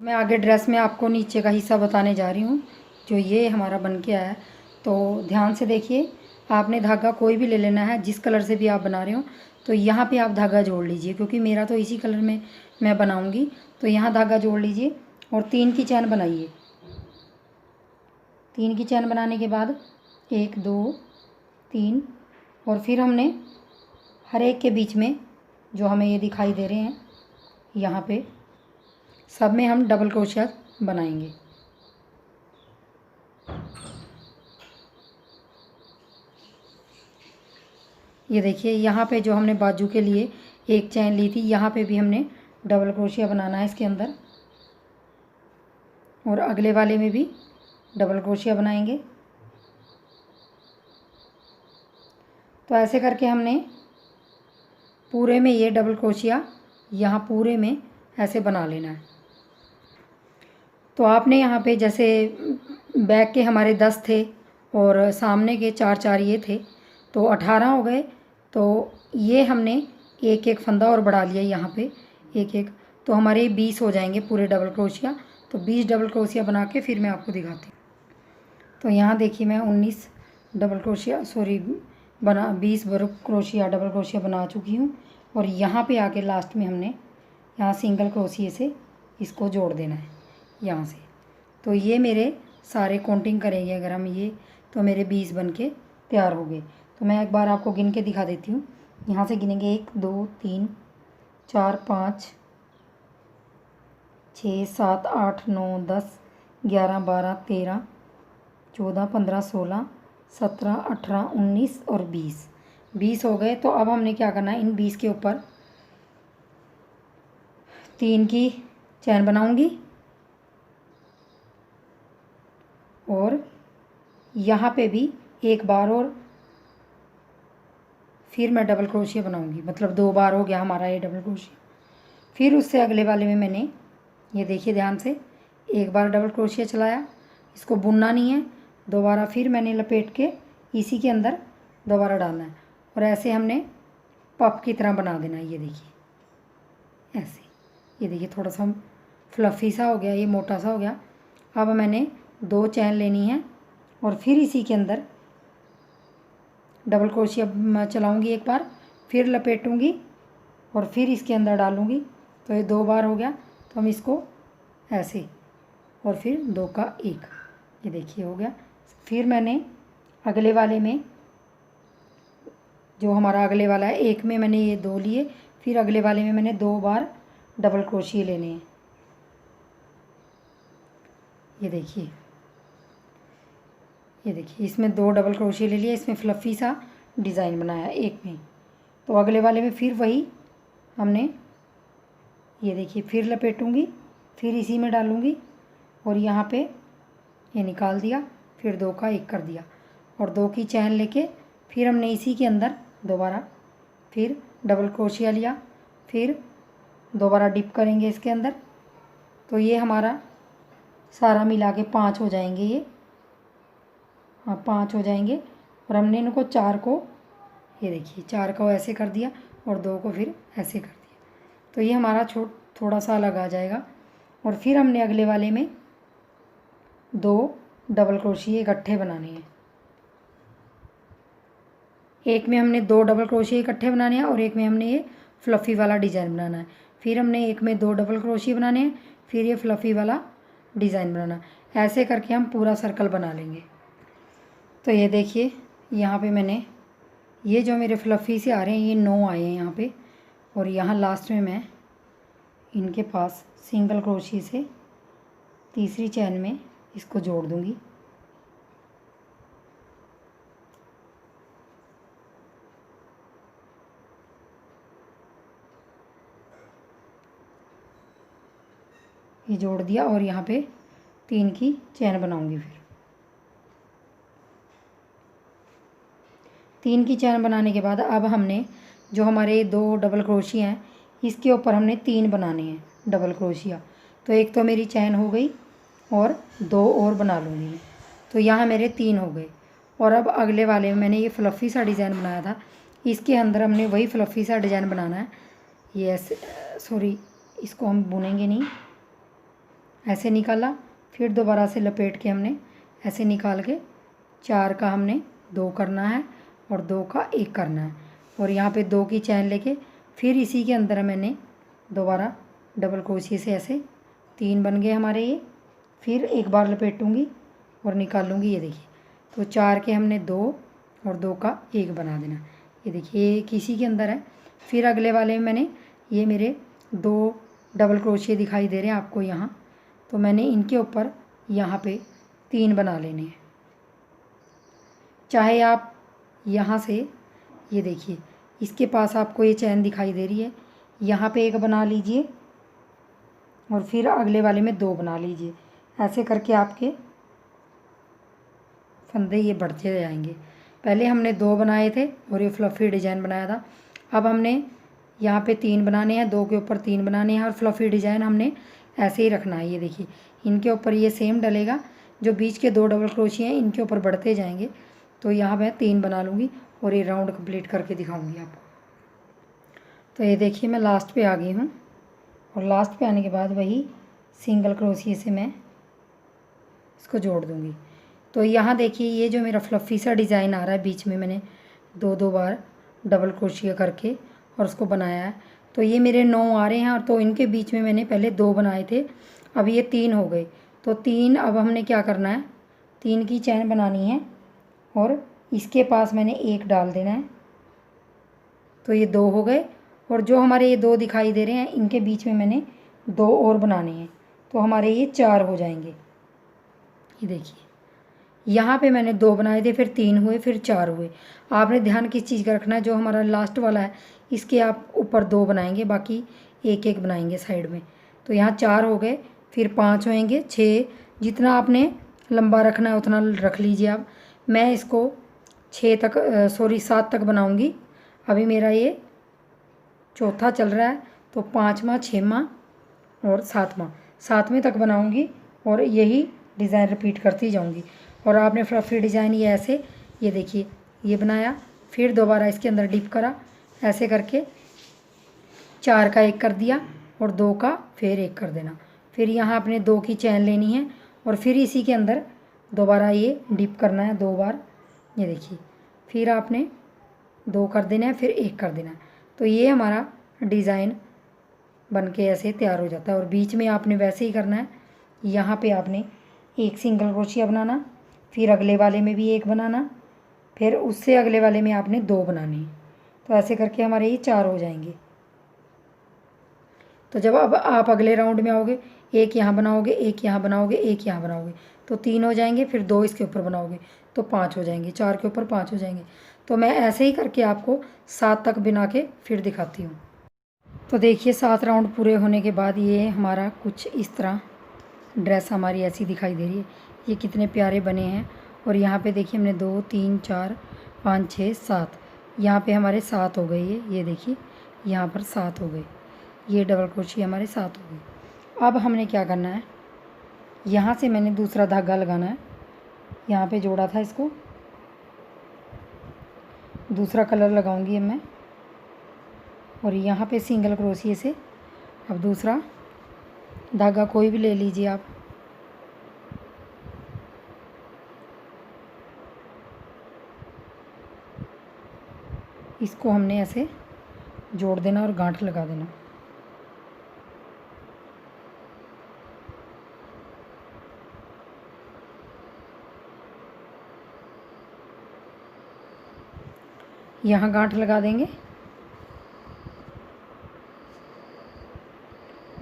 मैं आगे ड्रेस में आपको नीचे का हिस्सा बताने जा रही हूँ, जो ये हमारा बन के आया है। तो ध्यान से देखिए, आपने धागा कोई भी ले लेना है, जिस कलर से भी आप बना रहे हो। तो यहाँ पे आप धागा जोड़ लीजिए, क्योंकि मेरा तो इसी कलर में मैं बनाऊँगी। तो यहाँ धागा जोड़ लीजिए और 3 की चैन बनाइए। 3 की चैन बनाने के बाद 1 2 3, और फिर हमने हर एक के बीच में जो हमें ये दिखाई दे रहे हैं, यहाँ पे सब में हम डबल क्रोशिया बनाएंगे। ये देखिए, यहाँ पे जो हमने बाजू के लिए एक चैन ली थी, यहाँ पे भी हमने डबल क्रोशिया बनाना है इसके अंदर, और अगले वाले में भी डबल क्रोशिया बनाएंगे। तो ऐसे करके हमने पूरे में ये डबल क्रोशिया यहाँ पूरे में ऐसे बना लेना है। तो आपने यहाँ पे जैसे बैक के हमारे 10 थे और सामने के 4 ये थे, तो 18 हो गए। तो ये हमने एक एक फंदा और बढ़ा लिया यहाँ पे एक एक, तो हमारे 20 हो जाएंगे पूरे डबल क्रोशिया। तो 20 डबल क्रोशिया बना के फिर मैं आपको दिखाती हूँ। तो यहाँ देखिए, मैं 19 double crochet 20 crochet double crochet बना चुकी हूँ। और यहाँ पे आके लास्ट में हमने यहाँ सिंगल क्रोशिया से इसको जोड़ देना है यहाँ से। तो ये मेरे सारे काउंटिंग करेंगे अगर हम ये, तो मेरे 20 बन के तैयार हो गए। तो मैं एक बार आपको गिन के दिखा देती हूँ। यहाँ से गिनेंगे 1 2 3 4 5 6 7 8 9 10 11 12 13 14 15 16 17 18 19 और 20 हो गए। तो अब हमने क्या करना है, इन 20 के ऊपर 3 की चैन बनाऊंगी और यहाँ पे भी एक बार और फिर मैं डबल क्रोशिया बनाऊंगी, मतलब 2 बार हो गया हमारा ये डबल क्रोशिया। फिर उससे अगले वाले में मैंने, ये देखिए ध्यान से, एक बार डबल क्रोशिया चलाया, इसको बुनना नहीं है, दोबारा फिर मैंने लपेट के इसी के अंदर दोबारा डालना है, और ऐसे हमने पफ की तरह बना देना है। ये देखिए ऐसे, ये देखिए थोड़ा सा फ्लफ़ी सा हो गया, ये मोटा सा हो गया। अब मैंने 2 चैन लेनी है और फिर इसी के अंदर डबल क्रोशिया चलाऊंगी एक बार, फिर लपेटूंगी और फिर इसके अंदर डालूंगी। तो ये 2 बार हो गया। तो हम इसको ऐसे, और फिर 2 का 1, ये देखिए हो गया। फिर मैंने अगले वाले में, जो हमारा अगले वाला है, एक में मैंने ये 2 लिए, फिर अगले वाले में मैंने 2 बार डबल क्रोशिया लेने हैं। ये देखिए, ये देखिए, इसमें 2 डबल क्रोशिया ले लिया, इसमें फ्लफ़ी सा डिज़ाइन बनाया एक में। तो अगले वाले में फिर वही हमने, ये देखिए, फिर लपेटूंगी, फिर इसी में डालूंगी और यहाँ पे ये निकाल दिया, फिर 2 का 1 कर दिया और 2 की चैन लेके फिर हमने इसी के अंदर दोबारा फिर डबल क्रोशिया लिया, फिर दोबारा डिप करेंगे इसके अंदर। तो ये हमारा सारा मिला के 5 हो जाएंगे ये, हाँ 5 हो जाएंगे। और हमने इनको 4 को, ये देखिए 4 को ऐसे कर दिया और 2 को फिर ऐसे कर दिया। तो ये हमारा थोड़ा सा अलग आ जाएगा। और फिर हमने अगले वाले में 2 डबल क्रोशिया इकट्ठे बनाने हैं। एक में हमने 2 डबल क्रोशिया इकट्ठे बनाने हैं और एक में हमने ये फ्लफ़ी वाला डिज़ाइन बनाना है। फिर हमने एक में 2 डबल क्रोशिया बनाने हैं, फिर ये फ्लफ़ी वाला डिज़ाइन बनाना है। ऐसे करके हम पूरा सर्कल बना लेंगे। तो ये देखिए, यहाँ पे मैंने ये जो मेरे फ्लफ़ी से आ रहे हैं, ये 9 आए हैं यहाँ पे, और यहाँ लास्ट में मैं इनके पास सिंगल क्रोशिया से तीसरी चैन में इसको जोड़ दूँगी। ये जोड़ दिया और यहाँ पे 3 की चैन बनाऊँगी। फिर 3 की चैन बनाने के बाद अब हमने जो हमारे 2 डबल क्रोशिया हैं, इसके ऊपर हमने 3 बनाने हैं डबल क्रोशिया। तो एक तो मेरी चैन हो गई और 2 और बना लूँगी मैं। तो यहाँ मेरे 3 हो गए। और अब अगले वाले में मैंने ये फ्लफ़ी सा डिज़ाइन बनाया था, इसके अंदर हमने वही फ्लफ़ी सा डिज़ाइन बनाना है। ये ऐसे, सॉरी, इसको हम बुनेंगे नहीं, ऐसे निकाला, फिर दोबारा से लपेट के हमने ऐसे निकाल के 4 का हमने 2 करना है और 2 का 1 करना है। और यहाँ पे 2 की चैन लेके फिर इसी के अंदर मैंने दोबारा डबल क्रोशिया से ऐसे 3 बन गए हमारे ये। फिर एक बार लपेटूँगी और निकालूँगी, ये देखिए। तो 4 के हमने 2 और 2 का 1 बना देना। ये देखिए ये किसी के अंदर है। फिर अगले वाले में मैंने ये मेरे 2 डबल क्रोशिया दिखाई दे रहे हैं आपको यहाँ, तो मैंने इनके ऊपर यहाँ पे 3 बना लेने हैं। चाहे आप यहाँ से, ये देखिए इसके पास आपको ये चैन दिखाई दे रही है, यहाँ पे 1 बना लीजिए और फिर अगले वाले में 2 बना लीजिए। ऐसे करके आपके फंदे ये बढ़ते जाएंगे। पहले हमने 2 बनाए थे और ये फ्लफ़ी डिज़ाइन बनाया था। अब हमने यहाँ पे 3 बनाने हैं, 2 के ऊपर 3 बनाने हैं और फ्लफ़ी डिज़ाइन हमने ऐसे ही रखना है। ये देखिए इनके ऊपर ये सेम डलेगा, जो बीच के 2 डबल क्रोशिया हैं इनके ऊपर बढ़ते जाएंगे। तो यहाँ मैं 3 बना लूँगी और ये राउंड कंप्लीट करके दिखाऊँगी आपको। तो ये देखिए मैं लास्ट पे आ गई हूँ और लास्ट पे आने के बाद वही सिंगल क्रोशिया से मैं इसको जोड़ दूँगी। तो यहाँ देखिए ये जो मेरा फ्लफ़ी सा डिज़ाइन आ रहा है, बीच में मैंने 2 बार डबल क्रोशिया करके और उसको बनाया है। तो ये मेरे 9 आ रहे हैं और तो इनके बीच में मैंने पहले 2 बनाए थे, अब ये 3 हो गए। तो 3 अब हमने क्या करना है, 3 की चैन बनानी है और इसके पास मैंने 1 डाल देना है। तो ये 2 हो गए और जो हमारे ये 2 दिखाई दे रहे हैं इनके बीच में मैंने 2 और बनाने हैं, तो हमारे ये 4 हो जाएंगे। ये देखिए यहाँ पे मैंने 2 बनाए थे, फिर 3 हुए, फिर 4 हुए। आपने ध्यान किस चीज़ का रखना है, जो हमारा लास्ट वाला है इसके आप ऊपर 2 बनाएंगे, बाकी 1-1 बनाएंगे साइड में। तो यहाँ 4 हो गए, फिर 5 होएंगे, 6, जितना आपने लंबा रखना है उतना रख लीजिए आप। मैं इसको 7 तक बनाऊँगी। अभी मेरा ये चौथा चल रहा है, तो 5वां, 6वां और 7वें तक बनाऊँगी और यही डिज़ाइन रिपीट करती जाऊँगी। और आपने फ्लफ़ी डिज़ाइन ये ऐसे, ये देखिए ये बनाया, फिर दोबारा इसके अंदर डिप करा, ऐसे करके 4 का 1 कर दिया और 2 का फिर 1 कर देना। फिर यहाँ आपने 2 की चैन लेनी है और फिर इसी के अंदर दोबारा ये डिप करना है 2 बार। ये देखिए फिर आपने 2 कर देना है, फिर 1 कर देना है। तो ये हमारा डिज़ाइन बन के ऐसे तैयार हो जाता है। और बीच में आपने वैसे ही करना है, यहाँ पे आपने 1 सिंगल क्रोशिया बनाना, फिर अगले वाले में भी 1 बनाना, फिर उससे अगले वाले में आपने 2 बनाने हैं। तो ऐसे करके हमारे ये 4 हो जाएंगे। तो जब अब आप अगले राउंड में आओगे, 1 यहाँ बनाओगे, 1 यहाँ बनाओगे, 1 यहाँ बनाओगे, तो 3 हो जाएंगे, फिर 2 इसके ऊपर बनाओगे तो 5 हो जाएंगे, 4 के ऊपर 5 हो जाएंगे। तो मैं ऐसे ही करके आपको 7 तक बना के फिर दिखाती हूँ। तो देखिए 7 राउंड पूरे होने के बाद ये हमारा कुछ इस तरह ड्रेस हमारी ऐसी दिखाई दे रही है। ये कितने प्यारे बने हैं। और यहाँ पे देखिए हमने 2, 3, 4, 5, 6, 7, यहाँ पे हमारे 7 हो गए। ये देखिए यहाँ पर 7 हो गए, ये डबल क्रोशिया हमारे 7 हो गए। अब हमने क्या करना है, यहाँ से मैंने दूसरा धागा लगाना है, यहाँ पे जोड़ा था इसको, दूसरा कलर लगाऊंगी अब मैं। और यहाँ पे सिंगल क्रोशिया से अब दूसरा धागा कोई भी ले लीजिए आप, इसको हमने ऐसे जोड़ देना और गांठ लगा देना। यहाँ गांठ लगा देंगे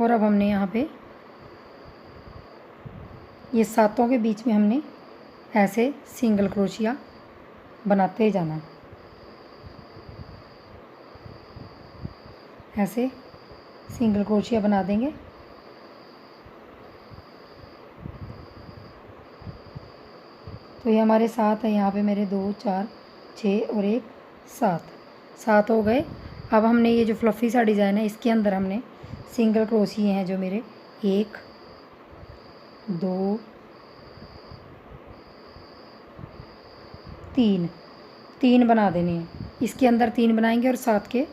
और अब हमने यहाँ पे ये 7 के बीच में हमने ऐसे सिंगल क्रोशिया बनाते जाना है। ऐसे सिंगल क्रोशिया बना देंगे। तो ये हमारे 7 है, यहाँ पे मेरे 2, 4, 6 और 1 7 हो गए। अब हमने ये जो फ्लफ़ी सा डिज़ाइन है इसके अंदर हमने सिंगल क्रोशिया हैं जो मेरे 1, 2, 3 बना देने हैं। इसके अंदर 3 बनाएंगे और 7 के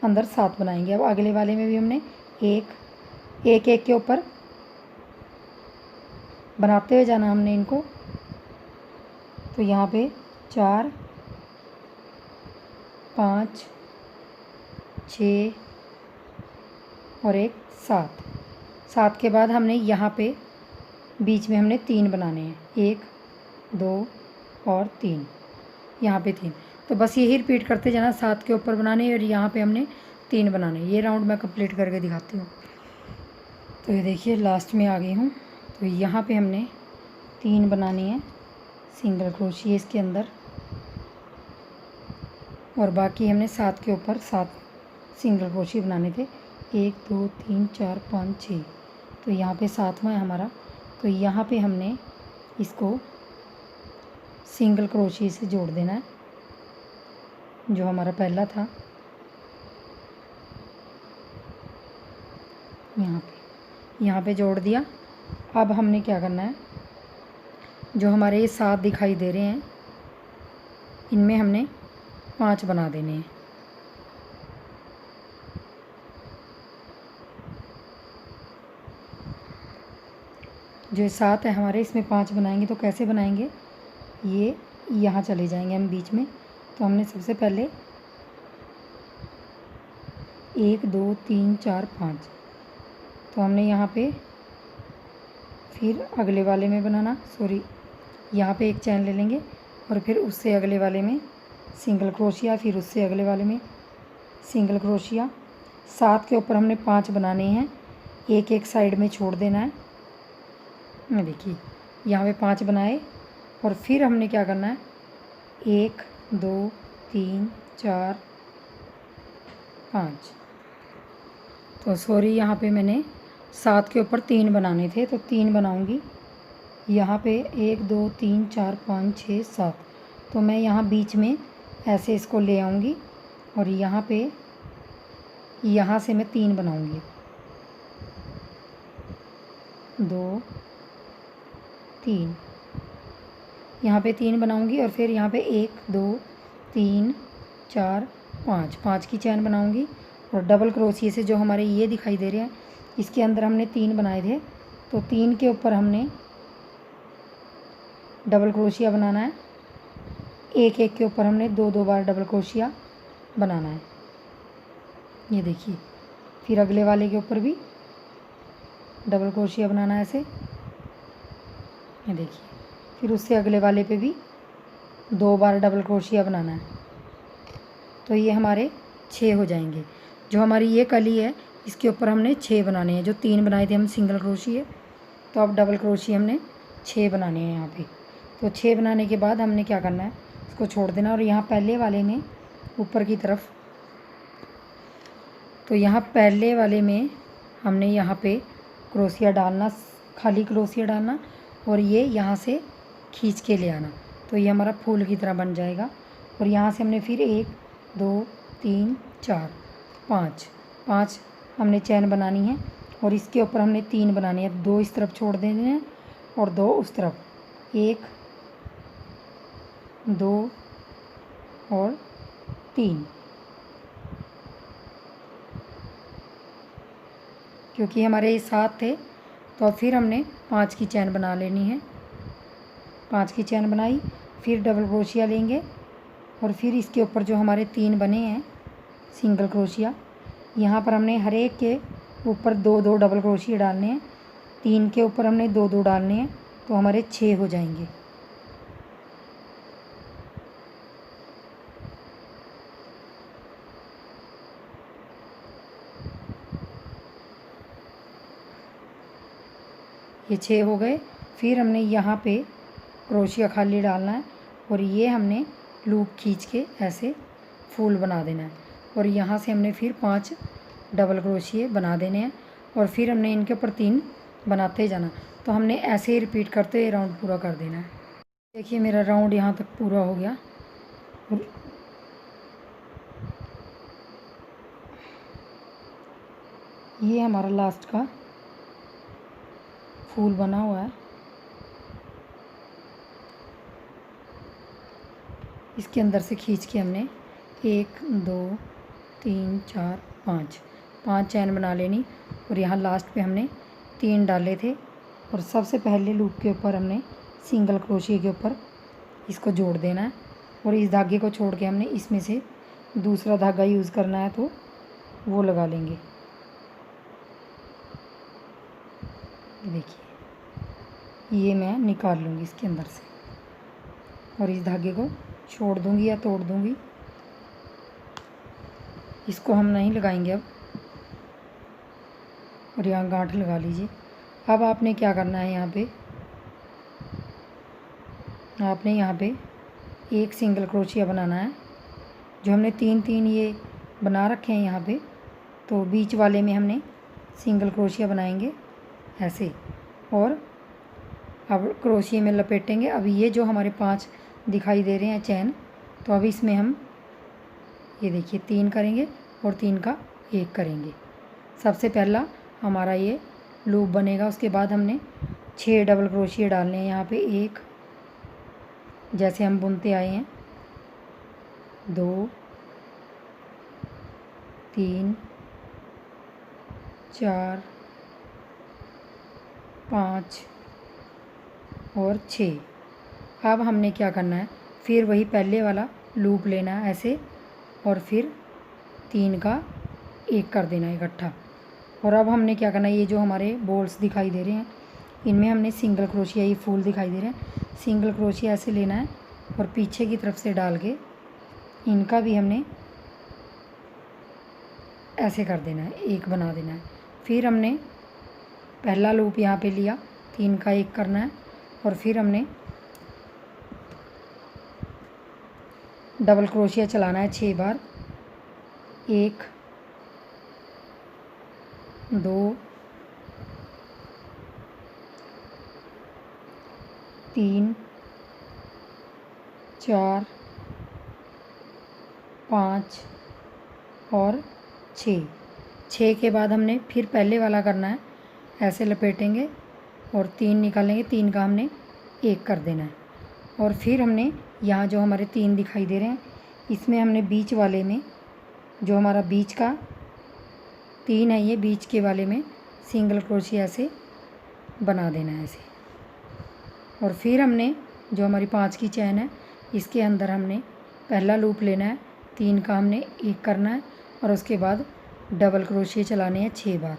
अंदर 7 बनाएंगे। अब अगले वाले में भी हमने 1 के ऊपर बनाते हुए जाना हमने इनको। तो यहाँ पे 4 5 6 और एक 7। 7 के बाद हमने यहाँ पे बीच में हमने 3 बनाने हैं, 1 2 और 3, यहाँ पे 3। तो बस यही रिपीट करते जाना, 7 के ऊपर बनाने और यहाँ पे हमने 3 बनाने। ये राउंड मैं कंप्लीट करके दिखाती हूँ। तो ये देखिए लास्ट में आ गई हूँ। तो यहाँ पे हमने 3 बनानी है सिंगल क्रोशिया इसके अंदर, और बाकी हमने 7 के ऊपर 7 सिंगल क्रोशिया बनाने थे। 1 2 3 4 5 6। तो यहाँ पे 7वां है हमारा। तो यहाँ पे हमने इसको सिंगल क्रोशिया से जोड़ देना है, जो हमारा पहला था यहाँ पे जोड़ दिया। अब हमने क्या करना है, जो हमारे ये 7 दिखाई दे रहे हैं इनमें हमने 5 बना देने हैं। जो 7 है हमारे इसमें 5 बनाएंगे। तो कैसे बनाएंगे, ये यहाँ चले जाएंगे हम बीच में। तो हमने सबसे पहले 1 2 3 4 5, तो हमने यहाँ पे फिर अगले वाले में बनाना, यहाँ पे एक चैन ले लेंगे और फिर उससे अगले वाले में सिंगल क्रोशिया, फिर उससे अगले वाले में सिंगल क्रोशिया। 7 के ऊपर हमने 5 बनाने हैं, एक एक साइड में छोड़ देना है। मैं देखिए यहाँ पे 5 बनाए और फिर हमने क्या करना है, 1 2 3 4 5। तो यहाँ पे मैंने 7 के ऊपर 3 बनाने थे, तो 3 बनाऊंगी। यहाँ पे 1 2 3 4 5 6 7। तो मैं यहाँ बीच में ऐसे इसको ले आऊँगी और यहाँ पे यहाँ से मैं 3 बनाऊँगी, 2 3, यहाँ पे 3 बनाऊँगी और फिर यहाँ पे 1 2 3 4 5, 5 की चैन बनाऊँगी। और डबल क्रोशिया से जो हमारे ये दिखाई दे रहे हैं इसके अंदर हमने 3 बनाए थे, तो 3 के ऊपर हमने डबल क्रोशिया बनाना है। एक एक के ऊपर हमने 2 बार डबल क्रोशिया बनाना है। ये देखिए, फिर अगले वाले के ऊपर भी डबल क्रोशिया बनाना है ऐसे। ये देखिए, फिर उससे अगले वाले पे भी 2 बार डबल क्रोशिया बनाना है। तो ये हमारे 6 हो जाएंगे। जो हमारी ये कली है इसके ऊपर हमने 6 बनाने हैं। जो 3 बनाए थे हम सिंगल क्रोशिया, तो अब डबल क्रोशिया हमने 6 बनाने हैं यहाँ पे। तो 6 बनाने के बाद हमने क्या करना है, इसको छोड़ देना। और यहाँ पहले वाले में ऊपर की तरफ, तो यहाँ पहले वाले में हमने यहाँ पे क्रोशिया डालना, खाली क्रोशिया डालना और ये यहाँ से खींच के ले आना। तो ये हमारा फूल की तरह बन जाएगा। और यहाँ से हमने फिर 1 2 3 4 5 हमने चैन बनानी है और इसके ऊपर हमने 3 बनाने हैं। 2 इस तरफ छोड़ देने हैं और 2 उस तरफ, 1 2 और 3। क्योंकि हमारे ये 7 थे तो फिर हमने 5 की चैन बना लेनी है। 5 की चैन बनाई, फिर डबल क्रोशिया लेंगे और फिर इसके ऊपर जो हमारे 3 बने हैं सिंगल क्रोशिया, यहाँ पर हमने हर एक के ऊपर 2 डबल क्रोशिया डालने हैं। 3 के ऊपर हमने 2 डालने हैं, तो हमारे 6 हो जाएंगे। ये 6 हो गए। फिर हमने यहाँ पे क्रोशिया खाली डालना है और ये हमने लूप खींच के ऐसे फूल बना देना है। और यहाँ से हमने फिर 5 डबल क्रोशिया बना देने हैं और फिर हमने इनके ऊपर 3 बनाते जाना। तो हमने ऐसे ही रिपीट करते हुए राउंड पूरा कर देना है। देखिए मेरा राउंड यहाँ तक पूरा हो गया। और ये हमारा लास्ट का फूल बना हुआ है। इसके अंदर से खींच के हमने 1 2 3 4 5 चैन बना लेनी और यहाँ लास्ट पे हमने 3 डाले थे और सबसे पहले लूप के ऊपर हमने सिंगल क्रोशिया के ऊपर इसको जोड़ देना है और इस धागे को छोड़ के हमने इसमें से दूसरा धागा यूज़ करना है, तो वो लगा लेंगे। देखिए ये मैं निकाल लूँगी इसके अंदर से और इस धागे को छोड़ दूँगी या तोड़ दूँगी। इसको हम नहीं लगाएंगे अब, और यहाँ गांठ लगा लीजिए। अब आपने क्या करना है, आपने यहाँ पे एक सिंगल क्रोशिया बनाना है। जो हमने 3 ये बना रखे हैं यहाँ पे, तो बीच वाले में हमने सिंगल क्रोशिया बनाएंगे ऐसे, और अब क्रोशिया में लपेटेंगे। अब ये जो हमारे 5 दिखाई दे रहे हैं चैन, तो अब इसमें हम ये देखिए 3 करेंगे और 3 का 1 करेंगे। सबसे पहला हमारा ये लूप बनेगा। उसके बाद हमने 6 डबल क्रोशिया डालने हैं यहाँ पे। 1 जैसे हम बुनते आए हैं, 2 3 4 5 और 6। अब हमने क्या करना है, फिर वही पहले वाला लूप लेना है ऐसे, और फिर 3 का 1 कर देना है इकट्ठा। और अब हमने क्या करना है, ये जो हमारे बॉल्स दिखाई दे रहे हैं, इनमें हमने सिंगल क्रोशिया, ये फूल दिखाई दे रहे हैं, सिंगल क्रोशिया ऐसे लेना है और पीछे की तरफ से डाल के इनका भी हमने ऐसे कर देना है, 1 बना देना है। फिर हमने पहला लूप यहाँ पे लिया, 3 का 1 करना है, और फिर हमने डबल क्रोशिया चलाना है 6 बार। 1 2 3 4 5 और 6 के बाद हमने फिर पहले वाला करना है, ऐसे लपेटेंगे और 3 निकालेंगे, 3 का हमने 1 कर देना है। और फिर हमने यहाँ जो हमारे 3 दिखाई दे रहे हैं, इसमें हमने बीच वाले में, जो हमारा बीच का 3 है, ये बीच के वाले में सिंगल क्रोशिया से बना देना है ऐसे। और फिर हमने जो हमारी 5 की चैन है, इसके अंदर हमने पहला लूप लेना है, 3 का हमने 1 करना है, और उसके बाद डबल क्रोशिया चलाने हैं 6 बार।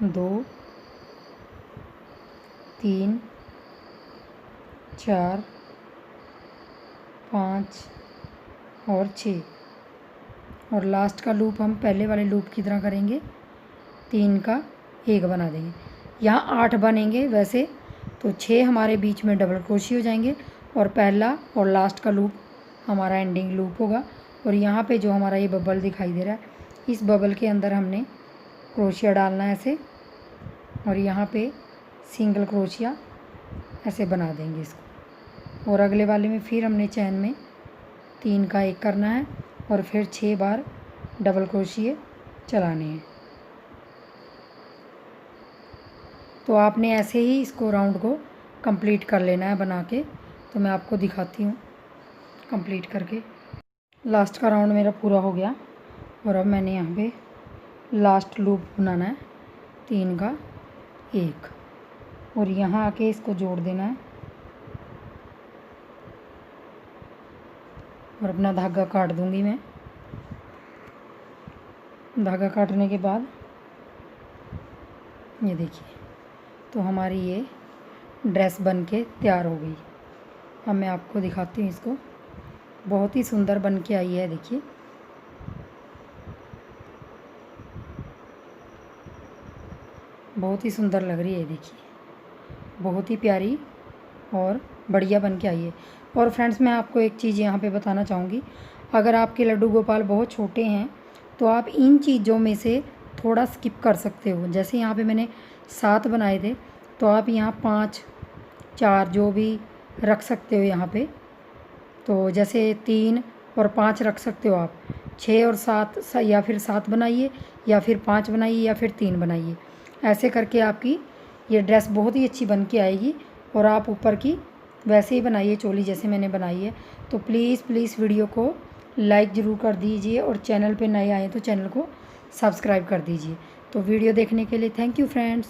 2 3 4 5 और 6। और लास्ट का लूप हम पहले वाले लूप की तरह करेंगे, 3 का 1 बना देंगे। यहाँ 8 बनेंगे वैसे, तो 6 हमारे बीच में डबल क्रोशिया हो जाएंगे, और पहला और लास्ट का लूप हमारा एंडिंग लूप होगा। और यहाँ पे जो हमारा ये बबल दिखाई दे रहा है, इस बबल के अंदर हमने क्रोशिया डालना है ऐसे, और यहाँ पे सिंगल क्रोशिया ऐसे बना देंगे इसको। और अगले वाले में फिर हमने चैन में 3 का 1 करना है, और फिर 6 बार डबल क्रोशिया चलाने हैं। तो आपने ऐसे ही इसको राउंड को कंप्लीट कर लेना है बना के। तो मैं आपको दिखाती हूँ कंप्लीट करके। लास्ट का राउंड मेरा पूरा हो गया, और अब मैंने यहाँ पे लास्ट लूप बनाना है, 3 का 1, और यहाँ आके इसको जोड़ देना है और अपना धागा काट दूँगी मैं। धागा काटने के बाद ये देखिए, तो हमारी ये ड्रेस बन के तैयार हो गई। अब मैं आपको दिखाती हूँ इसको, बहुत ही सुंदर बन के आई है। देखिए बहुत ही सुंदर लग रही है, देखिए बहुत ही प्यारी और बढ़िया बन के आई है। और फ्रेंड्स, मैं आपको एक चीज़ यहाँ पे बताना चाहूँगी, अगर आपके लड्डू गोपाल बहुत छोटे हैं तो आप इन चीज़ों में से थोड़ा स्किप कर सकते हो। जैसे यहाँ पे मैंने 7 बनाए थे, तो आप यहाँ 5 4 जो भी रख सकते हो यहाँ पे। तो जैसे 3 और 5 रख सकते हो आप, 6 और 7 या फिर 7 बनाइए, या फिर 5 बनाइए, या फिर 3 बनाइए। ऐसे करके आपकी ये ड्रेस बहुत ही अच्छी बन के आएगी। और आप ऊपर की वैसे ही बनाइए चोली जैसे मैंने बनाई है। तो प्लीज़ वीडियो को लाइक ज़रूर कर दीजिए, और चैनल पे नए आए तो चैनल को सब्सक्राइब कर दीजिए। तो तो वीडियो देखने के लिए थैंक यू फ्रेंड्स।